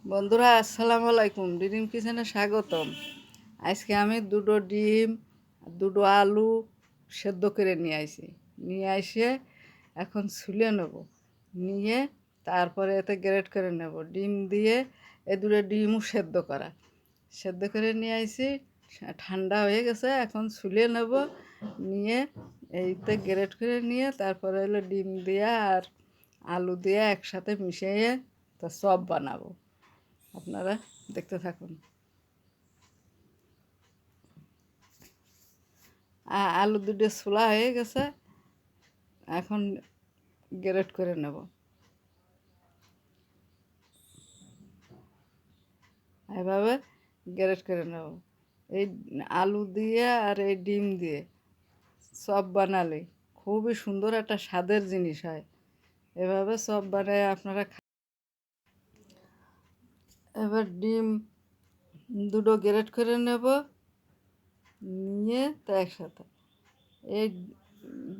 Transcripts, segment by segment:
বন্ধুরা আসসালামু আলাইকুম। ডিম কিচেনে স্বাগতম। আজকে আমি দুটো ডিম দুটো আলু সেদ্ধ করে নিয়ে এসে এখন ছুলে নেব। নিয়ে তারপরে এতে গ্রেট করে নেব। ডিম দিয়ে দুটো ডিমও সেদ্ধ করে নিয়ে আইছি। ঠান্ডা হয়ে গেছে, এখন ছুলে নেব। নিয়ে এইতে গ্রেট করে নিয়ে তারপরে হলো ডিম দিয়ে আর আলু দিয়ে একসাথে মিশিয়ে তা চপ বানাবো। আপনারা দেখতে থাকুন। আলু দুটো ছোলা হয়ে গেছে, এখন গ্রেট করে নেব। এভাবে গ্রেট করে নেব। এই আলু দিয়ে আর এই ডিম দিয়ে চপ বানালে খুবই সুন্দর একটা স্বাদের জিনিস হয়। এভাবে চপ বানায় আপনারা এবার ডিম দুটো গ্রেট করে নেব। নিয়ে তা একসাথে এই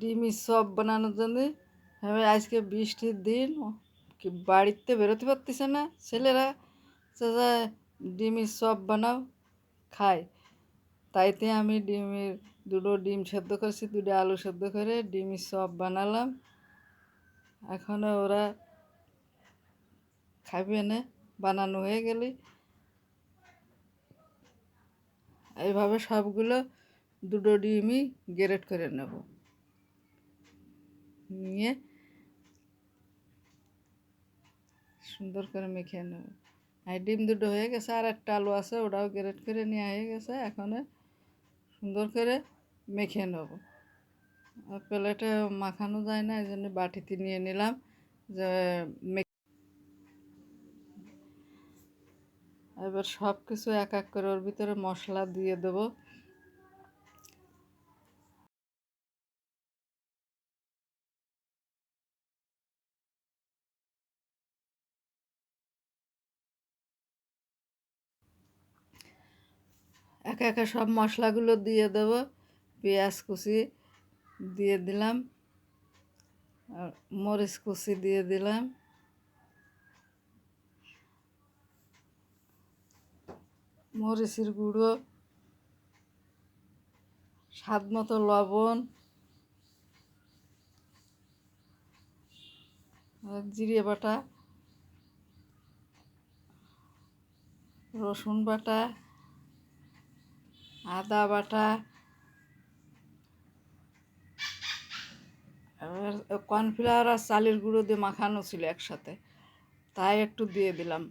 ডিমি চপ বানানোর জন্য আমি আজকে বৃষ্টির দিন কি বাড়িতে বেরোতে পারতেছে না ছেলেরা, চাচা ডিমের চপ বানাও খায়। তাইতে আমি দুটো ডিম সেদ্ধ করেছি, দুটো আলু সেদ্ধ করে ডিমের চপ বানালাম। এখন ওরা খাবে না, বানানো হয়ে গেলে এইভাবে সবগুলো দুটো ডিমই গ্রেট করে নেব। নিয়ে সুন্দর করে মেখে নেব। আর ডিম দুটো হয়ে গেছে, আর একটা আলু আছে, ওটাও গ্রেট করে নেওয়া হয়ে গেছে। এখন সুন্দর করে মেখে নেব। আর প্লেটে মাখানো যায় না, এই জন্য বাটিতে নিয়ে নিলাম যে এবার সব কিছু এক এক করে ওর ভিতরে মশলা দিয়ে দেবো। একে একে সব মশলাগুলো দিয়ে দেবো। পেঁয়াজ কুচি দিয়ে দিলাম, আর মরিচ কুচি দিয়ে দিলাম, মরিচের গুঁড়ো, স্বাদ মতো লবণ, আর জিরে বাটা, রসুন বাটা, আদা বাটা, এবার কর্নফ্লাওয়ার আর চালের গুঁড়ো দিয়ে মাখানো ছিল একসাথে, তাই একটু দিয়ে দিলাম।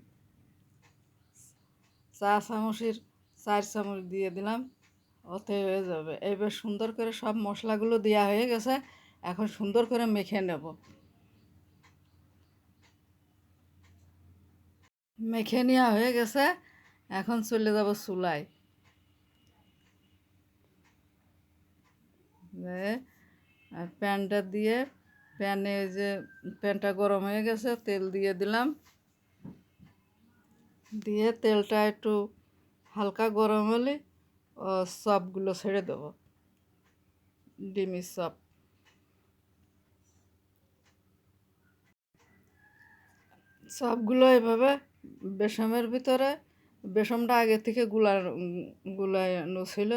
চা চামচের 4 চামচ দিয়ে দিলাম, ওতে হয়ে যাবে। এবার সুন্দর করে সব মশলাগুলো দেওয়া হয়ে গেছে, এখন সুন্দর করে মেখে নেব। মেখে নেওয়া হয়ে গেছে, এখন চলে যাব চুলায়। আর প্যানটা দিয়ে প্যানে যে প্যানটা গরম হয়ে গেছে, তেল দিয়ে দিলাম। দিয়ে তেলটা একটু হালকা গরম হলে চপগুলো ছেড়ে দেবো, ডিমের চপ। চপগুলো এভাবে বেসমের ভিতরে, বেসমটা আগে থেকে গুলানো ছিল,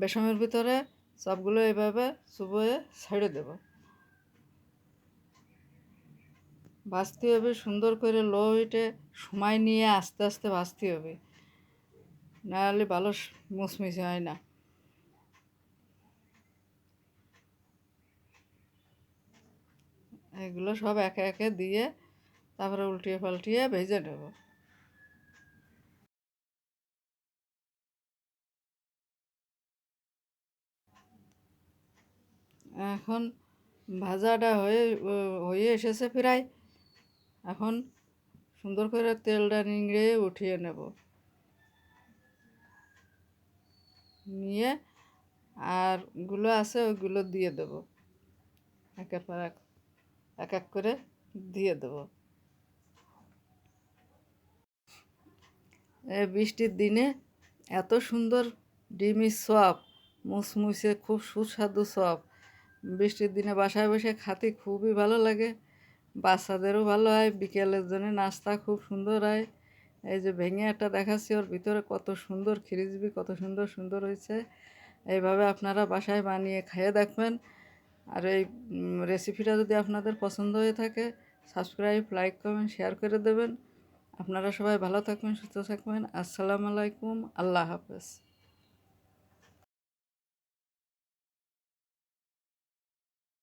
বেসমের ভিতরে সবগুলো এভাবে চুবোয়ে ছেড়ে দেব। ভাজতে হবে সুন্দর করে, লো হিটে সময় নিয়ে আস্তে আস্তে ভাজতে হবে, নাহলে ভালো মুচমিচে হয় না। এগুলো সব একে একে দিয়ে তারপরে উল্টিয়ে পাল্টিয়ে ভেজে নেব। এখন ভাজাটা হয়ে এসেছে প্রায়। এখন সুন্দর করে তেলটা নিংড়ে উঠিয়ে নেব। নিয়ে আর গুলো আছে ওইগুলো দিয়ে দেব, একের পর এক এক করে দিয়ে দেব। বৃষ্টির দিনে এত সুন্দর ডিমের চপ, মুচমুচে খুব সুস্বাদু চপ, বৃষ্টির দিনে বাসায় বসে খেতে খুবই ভালো লাগে। বাচ্চাদেরও ভালো হয়, বিকেলের জন্য নাস্তা খুব সুন্দর হয়। এই যে ভেঙে একটা দেখাচ্ছি, ওর ভিতরে কত সুন্দর খিরিজবি, কত সুন্দর সুন্দর হয়েছে। এইভাবে আপনারা বাসায় বানিয়ে খেয়ে দেখবেন। আর এই রেসিপিটা যদি আপনাদের পছন্দ হয়ে থাকে, সাবস্ক্রাইব, লাইক, কমেন্ট, শেয়ার করে দেবেন। আপনারা সবাই ভালো থাকবেন, সুস্থ থাকবেন। আসসালামু আলাইকুম, আল্লাহ হাফেজ।